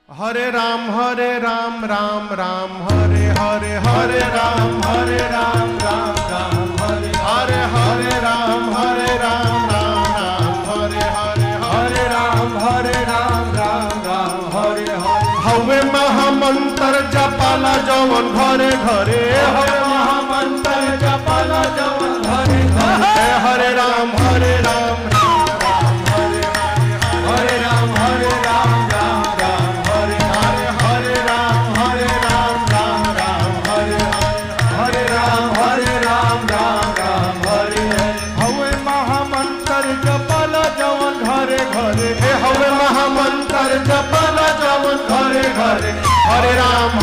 हरे राम राम राम हरे हरे हरे राम राम राम हरे हरे हरे राम राम हरे हरे हरे राम राम हरे हरे हवे महामंत्र जपाला जवन घरे घरे हवे महामंत्र जपाला जवन घरे घरे हरे राम हरे राम हरे राम हरे राम हवे महामंत्र जपाला जवन घरे घरे हरे राम